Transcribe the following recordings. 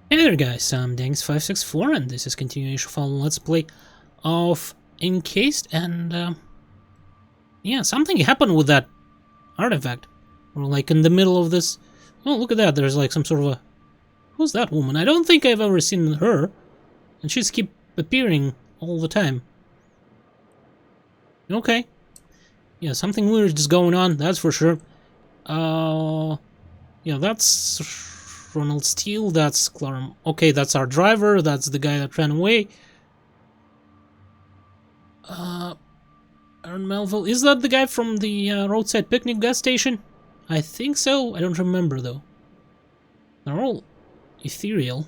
Hey there guys, I'm Dankz564 and this is continuation of our Let's Play of Encased, and yeah, something happened with that artifact. We're like in the middle of this. Oh, look at that, there's like some sort of a... Who's that woman? I don't think I've ever seen her, and she's keep appearing all the time. Okay. Yeah, something weird is going on, that's for sure. Yeah, that's Ronald Steele, that's Clara. Okay, that's our driver, that's the guy that ran away. Aaron Melville, is that the guy from the roadside picnic gas station? I think so, I don't remember though. They're all ethereal.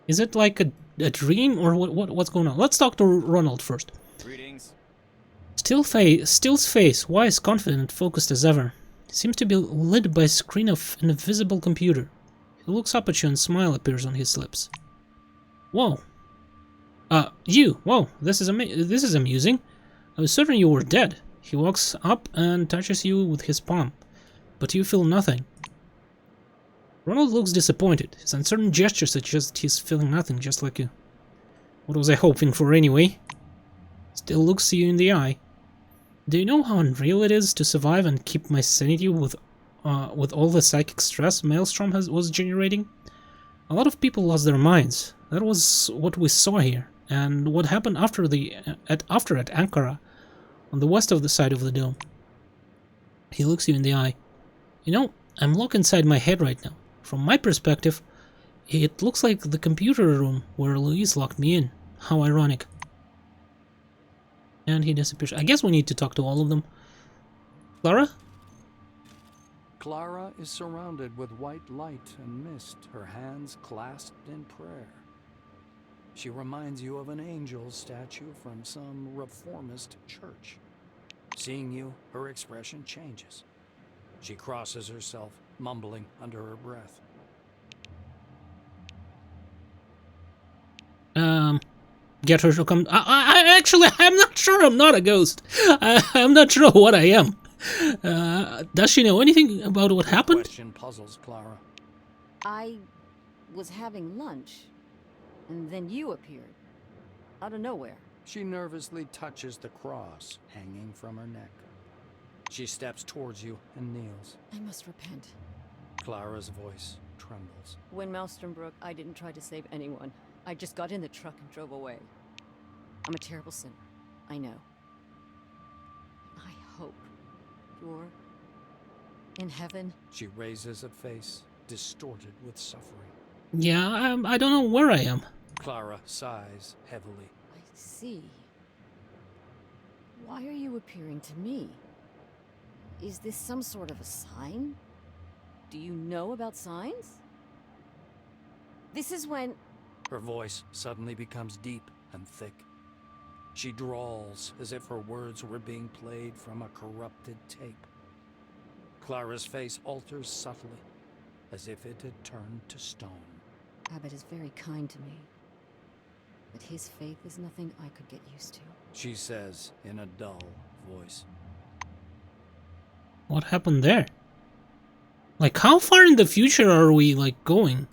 Is it like a dream or what's going on? Let's talk to Ronald first. Greetings. Steele's face, wise, confident, focused as ever, seems to be lit by a screen of an invisible computer. He looks up at you and a smile appears on his lips. Whoa. You. Whoa, this is amusing. I was certain you were dead. He walks up and touches you with his palm, but you feel nothing. Ronald looks disappointed. His uncertain gesture suggests he's feeling nothing, just like you. What was I hoping for anyway? Still looks you in the eye. Do you know how unreal it is to survive and keep my sanity with all the psychic stress Maelstrom was generating? A lot of people lost their minds. That was what we saw here, and what happened after at Ankara, on the west of the side of the dome. He looks you in the eye. You know, I'm locked inside my head right now. From my perspective, it looks like the computer room where Louise locked me in. How ironic. And he disappears. I guess we need to talk to all of them. Clara? Clara is surrounded with white light and mist, her hands clasped in prayer. She reminds you of an angel statue from some reformist church. Seeing you, her expression changes. She crosses herself, mumbling under her breath. Get her to come. Actually, I'm not sure. I'm not a ghost. I'm not sure what I am. Does she know anything about what happened? The question puzzles Clara. I was having lunch, and then you appeared. Out of nowhere. She nervously touches the cross hanging from her neck. She steps towards you and kneels. I must repent. Clara's voice trembles. When Maelstrom broke, I didn't try to save anyone. I just got in the truck and drove away. I'm a terrible sinner. I know. I hope you're in heaven. She raises a face distorted with suffering. Yeah, I don't know where I am. Clara sighs heavily. I see. Why are you appearing to me? Is this some sort of a sign? Do you know about signs? This is when... Her voice suddenly becomes deep and thick. She drawls as if her words were being played from a corrupted tape. Clara's face alters subtly, as if it had turned to stone. Abbott is very kind to me, but his faith is nothing I could get used to. She says in a dull voice. What happened there? Like, how far in the future are we, like, going?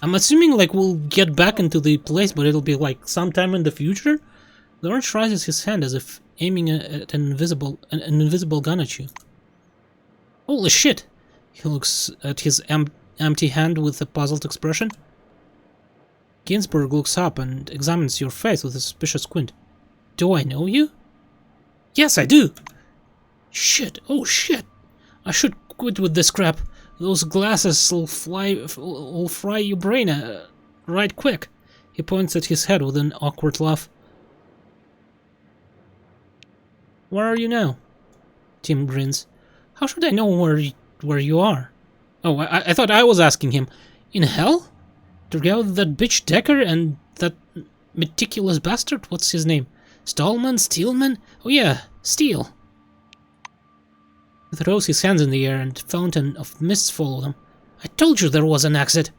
I'm assuming, like, we'll get back into the place, but it'll be, like, sometime in the future? Lawrence raises his hand as if aiming at an invisible gun at you. Holy shit! He looks at his empty hand with a puzzled expression. Ginsburg looks up and examines your face with a suspicious squint. Do I know you? Yes, I do! Shit, oh shit! I should quit with this crap. Those glasses will fry your brain right quick. He points at his head with an awkward laugh. Where are you now? Tim grins. How should I know where you are? Oh, I thought I was asking him. In hell? Together with that bitch Decker and that meticulous bastard? What's his name? Stallman? Steelman? Oh yeah, Steele. He throws his hands in the air and a fountain of mist follows him. I told you there was an exit.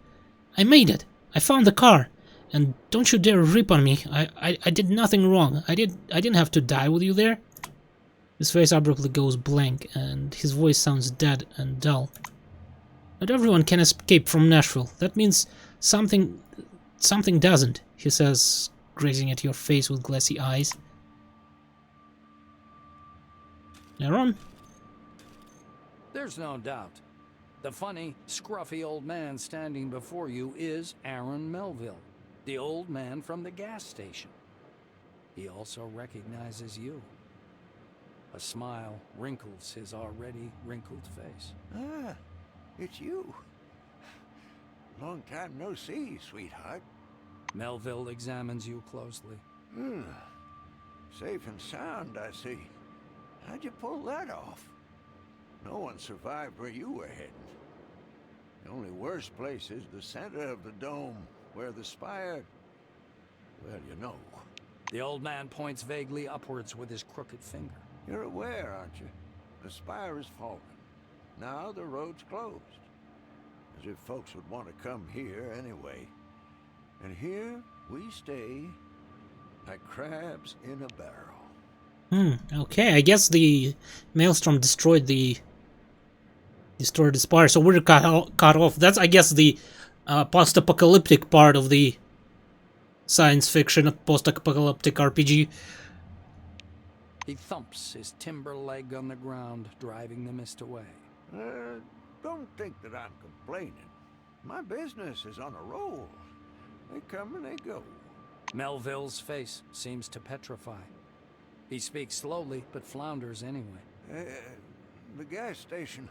I made it. I found the car. And don't you dare rip on me. I did nothing wrong. I didn't have to die with you there. His face abruptly goes blank, and his voice sounds dead and dull. Not everyone can escape from Nashville. That means something doesn't, he says, gazing at your face with glassy eyes. Aaron? There's no doubt. The funny, scruffy old man standing before you is Aaron Melville, the old man from the gas station. He also recognizes you. A smile wrinkles his already wrinkled face. Ah, it's you. Long time no see, sweetheart. Melville examines you closely. Safe and sound, I see. How'd you pull that off? No one survived where you were heading. The only worst place is the center of the dome, where the spire... Well, you know. The old man points vaguely upwards with his crooked finger. You're aware, aren't you? The spire is fallen. Now the road's closed. As if folks would want to come here anyway. And here we stay like crabs in a barrel. Okay, I guess the Maelstrom destroyed the spire, so we're cut off. That's, I guess, the post-apocalyptic part of the science fiction post-apocalyptic RPG. He thumps his timber leg on the ground, driving the mist away. Don't think that I'm complaining. My business is on a roll. They come and they go. Melville's face seems to petrify. He speaks slowly, but flounders anyway. The gas station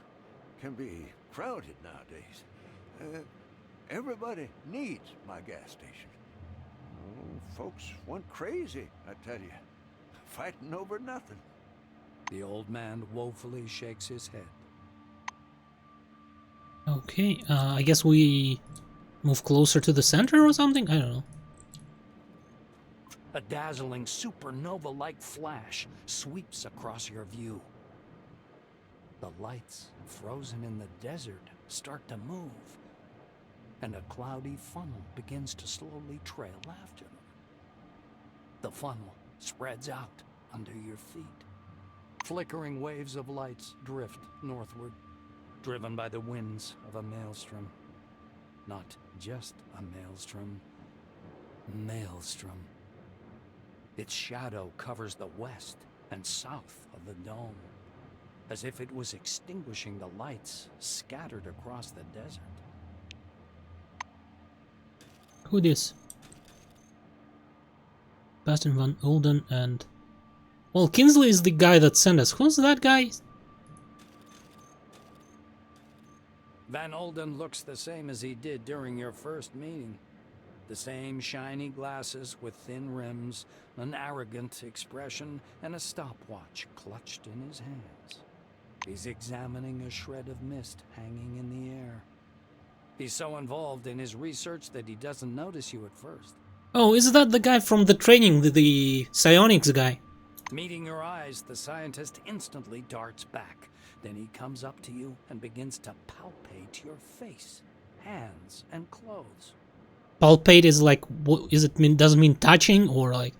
can be crowded nowadays. Everybody needs my gas station. Oh, folks went crazy, I tell you. Fighting over nothing. The old man woefully shakes his head. Okay, I guess we move closer to the center or something? I don't know. A dazzling supernova-like flash sweeps across your view. The lights, frozen in the desert, start to move, and a cloudy funnel begins to slowly trail after them. The funnel spreads out under your feet. Flickering waves of lights drift northward, driven by the winds of a maelstrom. Not just a maelstrom. Maelstrom. Its shadow covers the west and south of the dome, as if it was extinguishing the lights scattered across the desert. Who this? Bastian van Olden and... Well, Kinsley is the guy that sent us. Who's that guy? Van Olden looks the same as he did during your first meeting. The same shiny glasses with thin rims, an arrogant expression, and a stopwatch clutched in his hands. He's examining a shred of mist hanging in the air. He's so involved in his research that he doesn't notice you at first. Oh, is that the guy from the training, the psionics guy? Meeting your eyes, the scientist instantly darts back. Then he comes up to you and begins to palpate your face, hands, and clothes. Palpate is like, what is it mean? Does it mean touching or like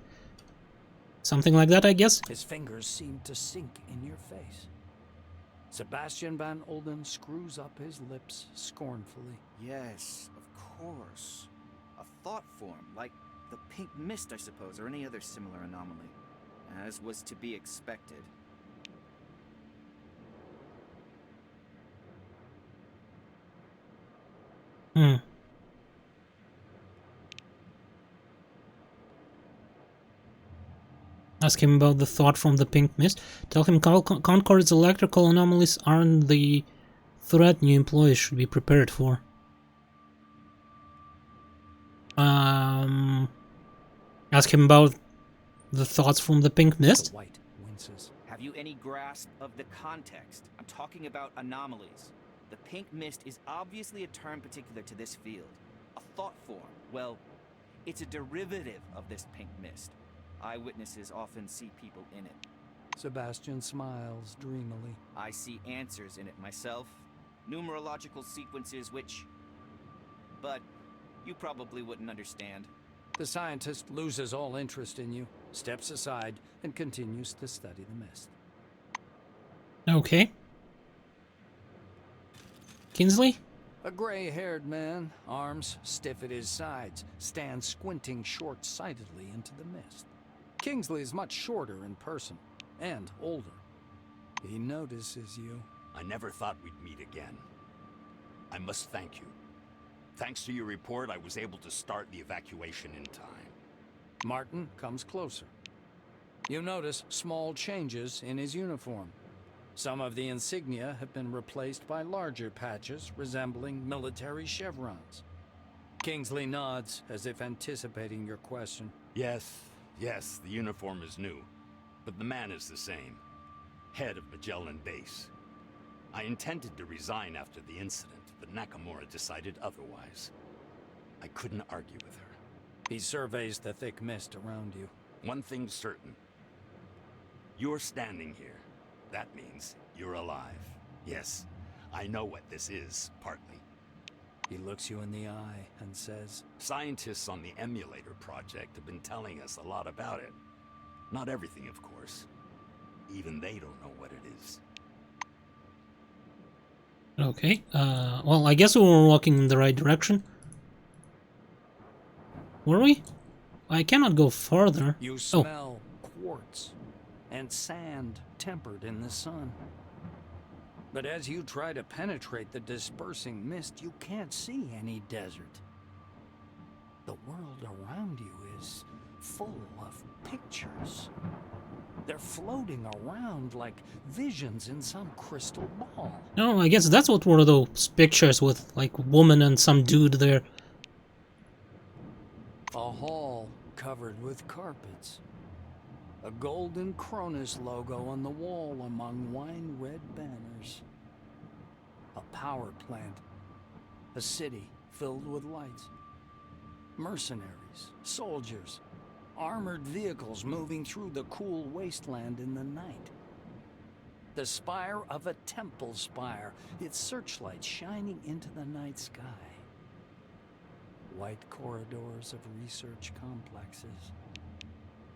something like that, I guess? His fingers seem to sink in your face. Sebastian van Olden screws up his lips scornfully. Yes, of course. A thought form, like the pink mist, I suppose, or any other similar anomaly, as was to be expected. Ask him about the thought from the pink mist. Tell him Concord's electrical anomalies aren't the threat new employees should be prepared for. Ask him about the thoughts from the pink mist. The white winces. Have you any grasp of the context? I'm talking about anomalies. The pink mist is obviously a term particular to this field. A thought form. Well, it's a derivative of this pink mist. Eyewitnesses often see people in it. Sebastian smiles dreamily. I see answers in it myself. Numerological sequences which... But you probably wouldn't understand. The scientist loses all interest in you, steps aside, and continues to study the mist. Okay. Kingsley? A gray-haired man, arms stiff at his sides, stands squinting short-sightedly into the mist. Kingsley is much shorter in person, and older. He notices you. I never thought we'd meet again. I must thank you. Thanks to your report, I was able to start the evacuation in time. Martin comes closer. You notice small changes in his uniform. Some of the insignia have been replaced by larger patches resembling military chevrons. Kingsley nods as if anticipating your question. Yes, the uniform is new, but the man is the same. Head of Magellan Base. I intended to resign after the incident, but Nakamura decided otherwise. I couldn't argue with her. He surveys the thick mist around you. One thing's certain. You're standing here. That means you're alive. Yes, I know what this is, partly. He looks you in the eye and says, Scientists on the emulator project have been telling us a lot about it. Not everything, of course. Even they don't know what it is. Okay. Well, I guess we were walking in the right direction. Were we? I cannot go farther. You smell quartz and sand tempered in the sun. But as you try to penetrate the dispersing mist, you can't see any desert. The world around you is full of pictures. They're floating around like visions in some crystal ball. No, I guess that's what were those pictures with, like, woman and some dude there. A hall covered with carpets. A golden Cronus logo on the wall among wine-red banners. A power plant. A city filled with lights. Mercenaries, soldiers, armored vehicles moving through the cool wasteland in the night. The spire of a temple spire, its searchlight shining into the night sky. White corridors of research complexes.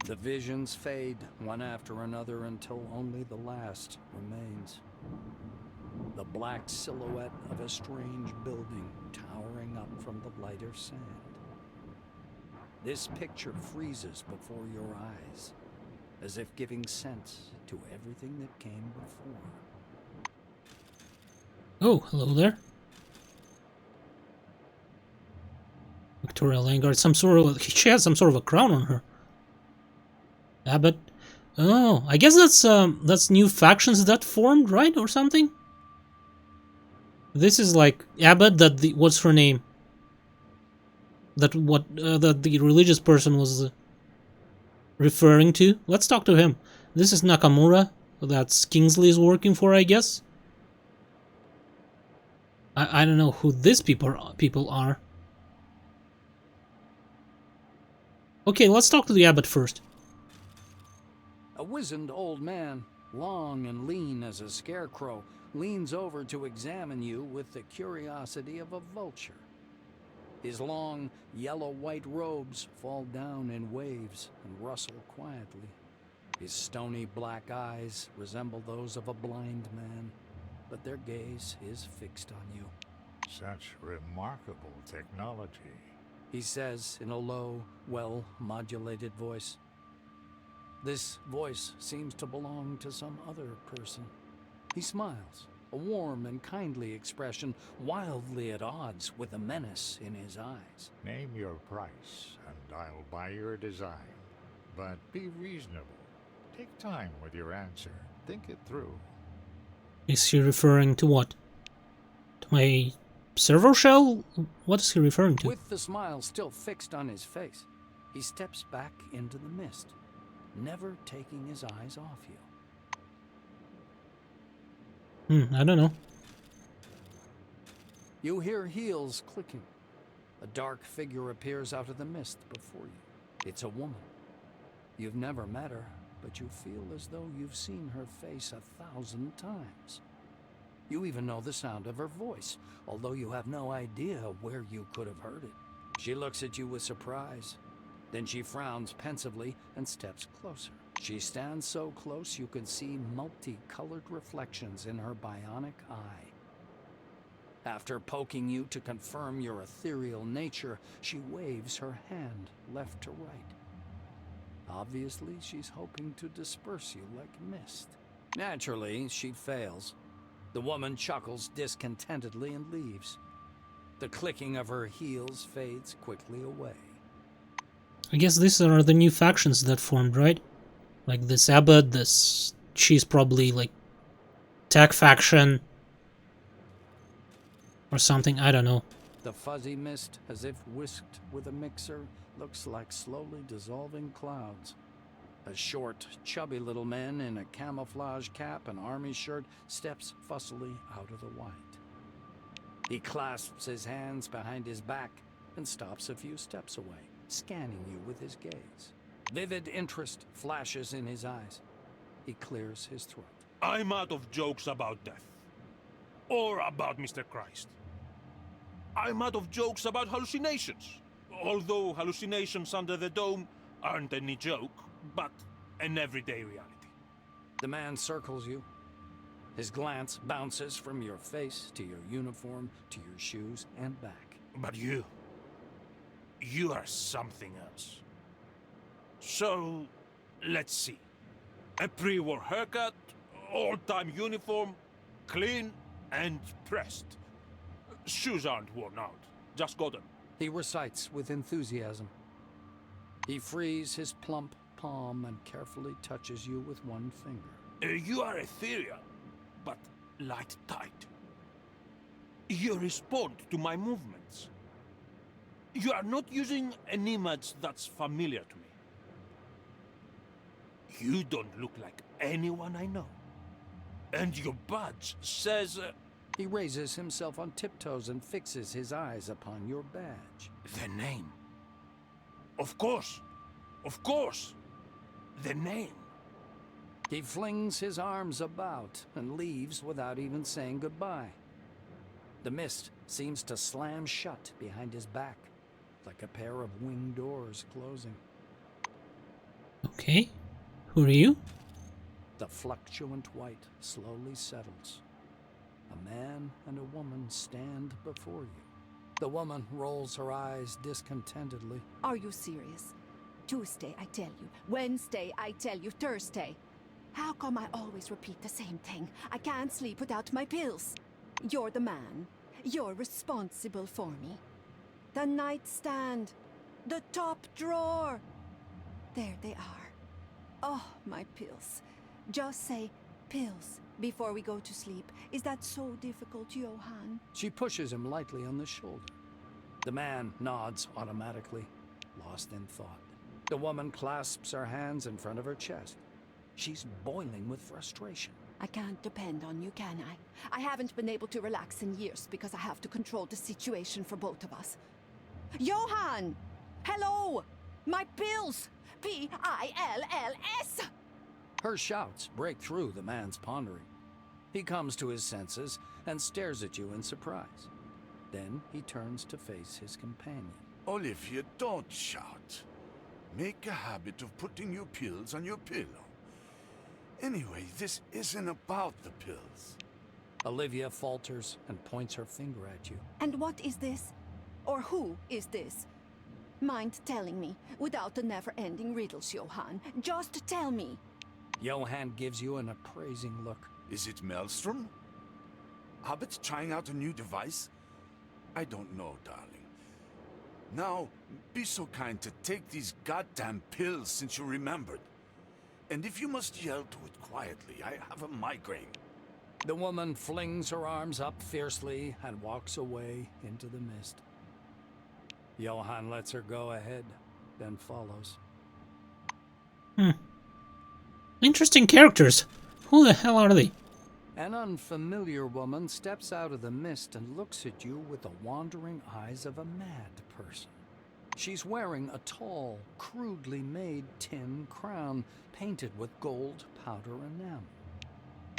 The visions fade one after another until only the last remains. The black silhouette of a strange building towering up from the lighter sand. This picture freezes before your eyes, as if giving sense to everything that came before. Oh, hello there. Victoria Langard, she has some sort of a crown on her. Abbott. Oh, I guess that's new factions that formed, right, or something. This is like Abbott. What's her name? That the religious person was referring to. Let's talk to him. This is Nakamura. That's Kingsley is working for, I guess. I don't know who these people are. Okay, let's talk to the Abbot first. A wizened old man, long and lean as a scarecrow, leans over to examine you with the curiosity of a vulture. His long, yellow-white robes fall down in waves and rustle quietly. His stony black eyes resemble those of a blind man, but their gaze is fixed on you. Such remarkable technology. He says in a low, well-modulated voice. This voice seems to belong to some other person. He smiles, a warm and kindly expression, wildly at odds with the menace in his eyes. Name your price, and I'll buy your design. But be reasonable. Take time with your answer. Think it through. Is he referring to what? To my servo shell? What is he referring to? With the smile still fixed on his face, he steps back into the mist, never taking his eyes off you. I don't know. You hear heels clicking. A dark figure appears out of the mist before you. It's a woman. You've never met her, but you feel as though you've seen her face 1,000 times. You even know the sound of her voice, although you have no idea where you could have heard it. She looks at you with surprise. Then she frowns pensively and steps closer. She stands so close you can see multicolored reflections in her bionic eye. After poking you to confirm your ethereal nature, she waves her hand left to right. Obviously, she's hoping to disperse you like mist. Naturally, she fails. The woman chuckles discontentedly and leaves. The clicking of her heels fades quickly away. I guess these are the new factions that formed, right? Like this abbot, she's probably like tech faction or something, I don't know. The fuzzy mist, as if whisked with a mixer, looks like slowly dissolving clouds. A short, chubby little man in a camouflage cap and army shirt steps fussily out of the white. He clasps his hands behind his back and stops a few steps away, scanning you with his gaze. Vivid interest flashes in his eyes. He clears his throat. I'm out of jokes about death. Or about Mr. Christ. I'm out of jokes about hallucinations. Although hallucinations under the dome aren't any joke, but an everyday reality. The man circles you. His glance bounces from your face to your uniform to your shoes and back. But you are something else. So, let's see. A pre-war haircut, old-time uniform, clean and pressed. Shoes aren't worn out, just got them. He recites with enthusiasm. He frees his plump palm and carefully touches you with one finger. You are ethereal, but light-tight. You respond to my movements. You are not using an image that's familiar to me. You don't look like anyone I know. And your badge says... He raises himself on tiptoes and fixes his eyes upon your badge. The name. Of course. Of course. The name. He flings his arms about and leaves without even saying goodbye. The mist seems to slam shut behind his back, like a pair of wing doors closing. Okay. Who are you? The fluctuant white slowly settles. A man and a woman stand before you. The woman rolls her eyes discontentedly. Are you serious? Tuesday, I tell you. Wednesday, I tell you. Thursday. How come I always repeat the same thing? I can't sleep without my pills. You're the man. You're responsible for me. The nightstand. The top drawer. There they are. Oh, my pills. Just say pills before we go to sleep. Is that so difficult, Johan? She pushes him lightly on the shoulder. The man nods automatically, lost in thought. The woman clasps her hands in front of her chest. She's boiling with frustration. I can't depend on you, can I? I haven't been able to relax in years because I have to control the situation for both of us. Johan! Hello! My pills! P-I-L-L-S! Her shouts break through the man's pondering. He comes to his senses and stares at you in surprise. Then he turns to face his companion. Olivia, don't shout. Make a habit of putting your pills on your pillow. Anyway, this isn't about the pills. Olivia falters and points her finger at you. And what is this? Or who is this? Mind telling me, without the never-ending riddles, Johan? Just tell me. Johan gives you an appraising look. Is it Maelstrom? Abbott's trying out a new device? I don't know, darling. Now, be so kind to take these goddamn pills since you remembered. And if you must yell to it quietly, I have a migraine. The woman flings her arms up fiercely and walks away into the mist. Johan lets her go ahead, then follows. Interesting characters. Who the hell are they? An unfamiliar woman steps out of the mist and looks at you with the wandering eyes of a mad person. She's wearing a tall, crudely made tin crown painted with gold powder enamel.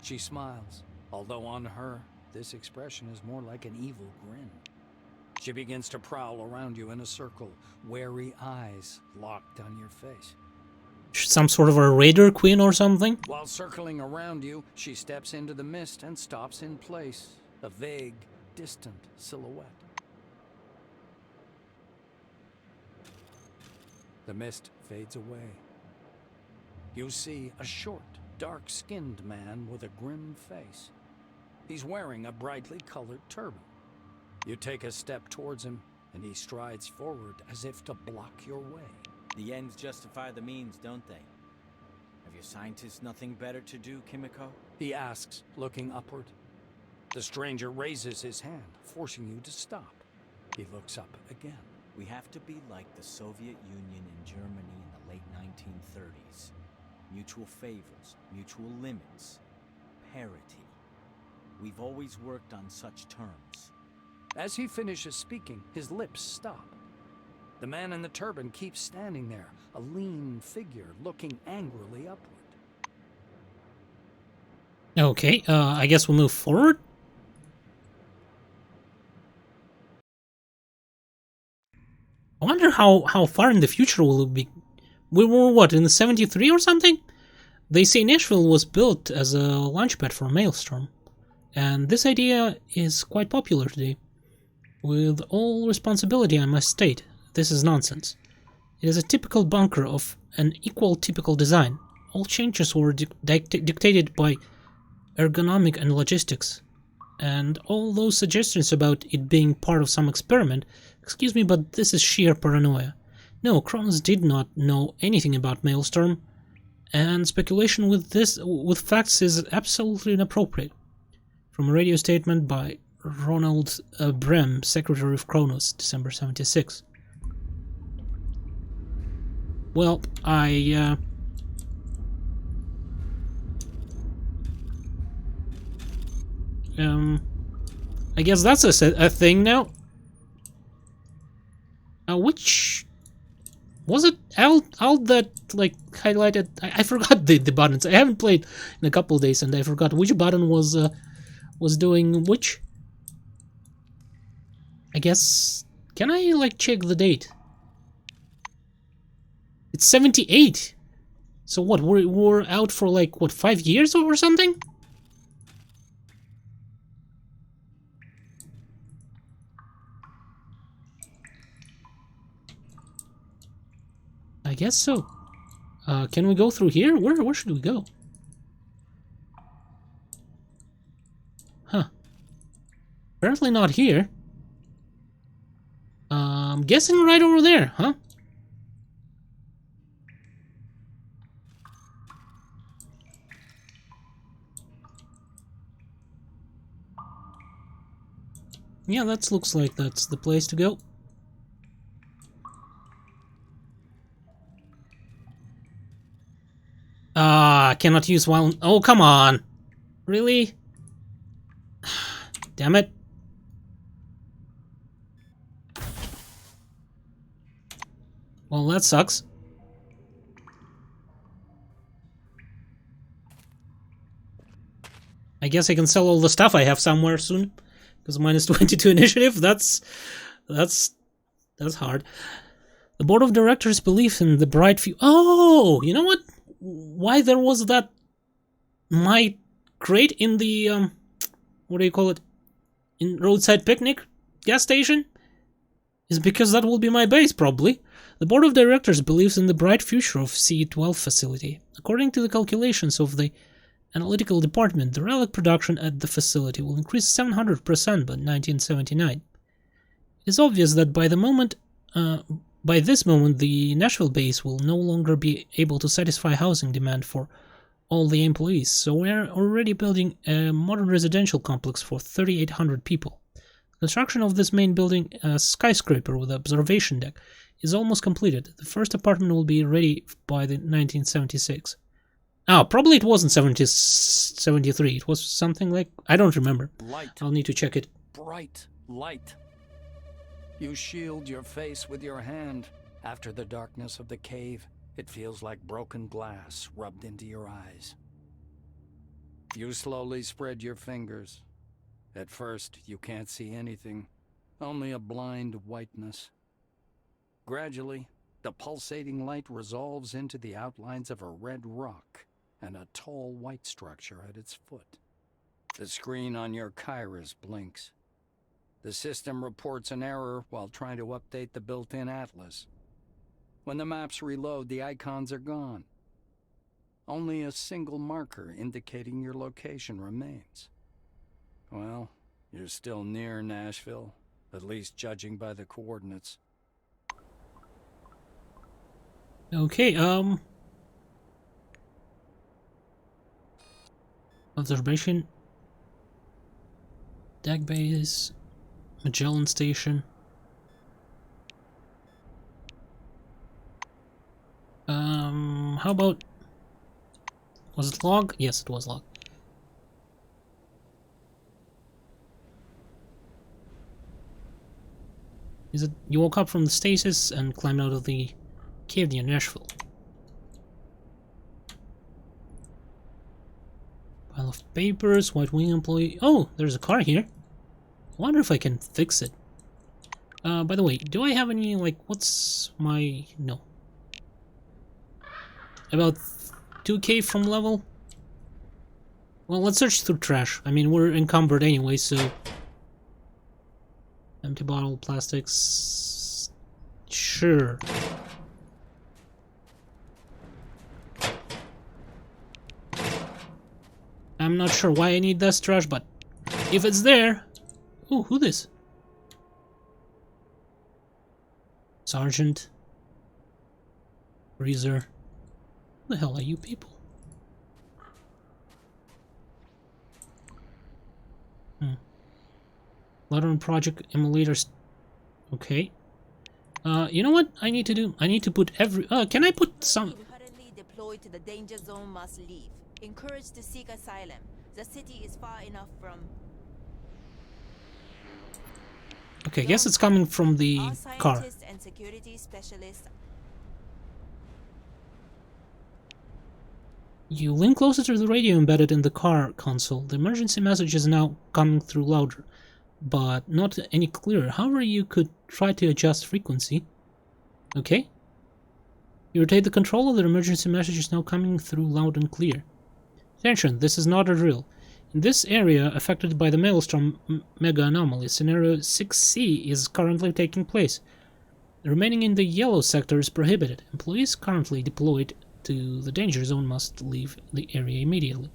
She smiles, although on her, this expression is more like an evil grin. She begins to prowl around you in a circle, wary eyes locked on your face. some sort of a raider queen or something? While circling around you, she steps into the mist and stops in place, a vague, distant silhouette. The mist fades away. You see a short, dark-skinned man with a grim face. He's wearing a brightly colored turban. You take a step towards him, and he strides forward as if to block your way. The ends justify the means, don't they? Have your scientists nothing better to do, Kimiko? He asks, looking upward. The stranger raises his hand, forcing you to stop. He looks up again. We have to be like the Soviet Union and Germany in the late 1930s. Mutual favors, mutual limits, parity. We've always worked on such terms. As he finishes speaking, his lips stop. The man in the turban keeps standing there, a lean figure looking angrily upward. Okay, I guess we'll move forward. I wonder how far in the future will it be. We were, what, in the 73 or something? They say Nashville was built as a launchpad for Maelstrom. And this idea is quite popular today. With all responsibility, I must state, this is nonsense. It is a typical bunker of an equal typical design. All changes were dictated by ergonomic and logistics. And all those suggestions about it being part of some experiment, excuse me, but this is sheer paranoia. No, Kronos did not know anything about Maelstrom, and speculation with facts is absolutely inappropriate. From a radio statement by Ronald Brem, Secretary of Kronos, December 76. Well, I guess that's a thing now. Which was it? Alt that like highlighted? I forgot the buttons. I haven't played in a couple of days, and I forgot which button was doing which. I guess, can I like check the date? It's 78. So what? We're out for like what, 5 years or something? I guess so. Can we go through here? Where should we go? Huh. Apparently not here. I'm guessing right over there, huh? Yeah, that looks like that's the place to go. Cannot use while... Oh, come on! Really? Damn it. Well, that sucks. I guess I can sell all the stuff I have somewhere soon. Because minus 22 initiative, that's hard. The board of directors believes in the bright future. Oh, you know what? Why there was that my crate in the what do you call it? In roadside picnic gas station? Is because that will be my base, probably. The board of directors believes in the bright future of C-12 facility. According to the calculations of the analytical department, the relic production at the facility will increase 700% by 1979. It is obvious that by this moment, the Nashville base will no longer be able to satisfy housing demand for all the employees, so we are already building a modern residential complex for 3,800 people. Construction of this main building, a skyscraper with observation deck, is almost completed. The first apartment will be ready by the 1976. Oh, probably it wasn't 73. It was something like... I don't remember. Light. I'll need to check it. Bright light. You shield your face with your hand. After the darkness of the cave, it feels like broken glass rubbed into your eyes. You slowly spread your fingers. At first, you can't see anything, only a blind whiteness. Gradually, The pulsating light resolves into the outlines of a red rock and a tall white structure at its foot. The screen on your Kairos blinks. The system reports an error while trying to update the built-in atlas. When the maps reload, the icons are gone. Only a single marker indicating your location remains. Well, you're still near Nashville, at least judging by the coordinates. Okay, observation, deck base, Magellan Station. How about, was it log? Yes, it was log. Is it, you woke up from the stasis and climbed out of the cave near Nashville. Pile of papers, White Wing employee. Oh, there's a car here. I wonder if I can fix it. By the way, do I have any, like, what's my... No. About 2k from level? Well, let's search through trash. I mean, we're encumbered anyway, so... Empty bottle, plastics... Sure. I'm not sure why I need this trash, but if it's there... Ooh, who this? Sergeant. Freezer. Who the hell are you people? Modern project emulators. Okay. You know what I need to do? I need to put every... can I put some... Currently deployed to the danger zone must leave. Encouraged to seek asylum. The city is far enough from... Okay, I guess it's coming from the Our car. scientists and security specialists. You lean closer to the radio embedded in the car console. The emergency message is now coming through louder, but not any clearer. However, you could try to adjust frequency. Okay. You rotate the controller, the emergency message is now coming through loud and clear. Attention, this is not a drill. In this area affected by the Maelstrom mega anomaly, scenario 6C is currently taking place. Remaining in the yellow sector is prohibited. Employees currently deployed to the danger zone must leave the area immediately,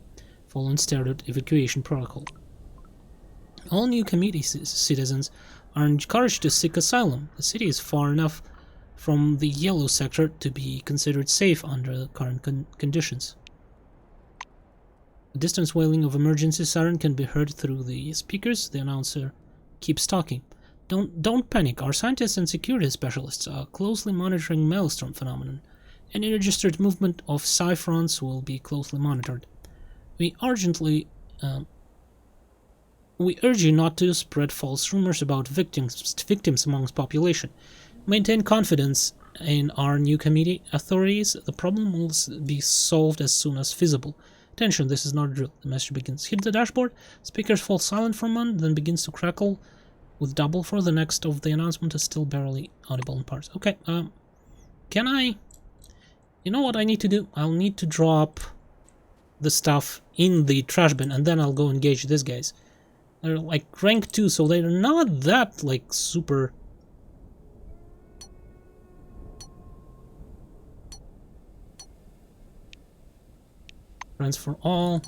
following standard evacuation protocol. All new committee citizens are encouraged to seek asylum. The city is far enough from the yellow sector to be considered safe under the current conditions. The distant wailing of emergency siren can be heard through the speakers. The announcer keeps talking. Don't panic. Our scientists and security specialists are closely monitoring Maelstrom phenomenon. Any registered movement of Psi-fronts will be closely monitored. We urge you not to spread false rumors about victims amongst population. Maintain confidence in our new committee authorities. The problem will be solved as soon as feasible. Attention, this is not a drill. The message begins. Hit the dashboard. Speakers fall silent for a moment, then begins to crackle with double for the next of the announcement is still barely audible in parts. Okay, can I... You know what I need to do? I'll need to drop the stuff in the trash bin, and then I'll go engage these guys. They're like rank 2, so they're not that, like, super... Friends for all.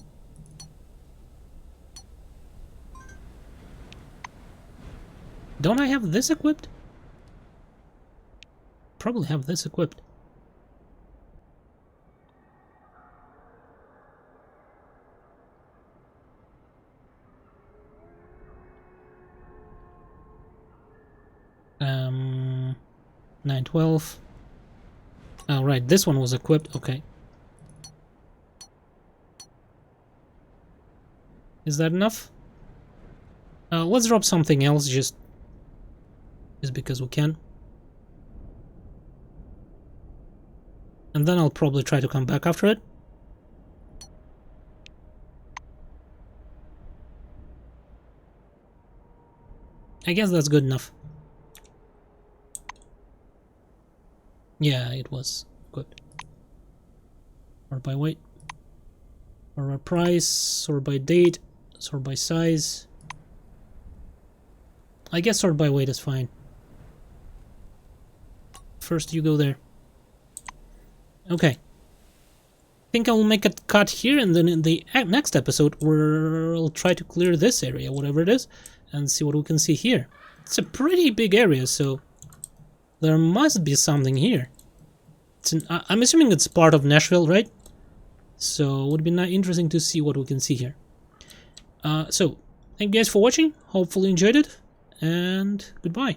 Don't I have this equipped? Probably have this equipped. Um, 912. Oh, right, this one was equipped. Okay. Is that enough? Let's drop something else just because we can. And then I'll probably try to come back after it. I guess that's good enough. Yeah, it was. Good. Sort by weight. Or by price, sort by date, sort by size. I guess sort by weight is fine. First you go there. Okay. I think I'll make a cut here, and then in the next episode we'll try to clear this area, whatever it is, and see what we can see here. It's a pretty big area, so there must be something here. I'm assuming it's part of Nashville, right? So it would be interesting to see what we can see here. So, thank you guys for watching. Hopefully you enjoyed it, and goodbye.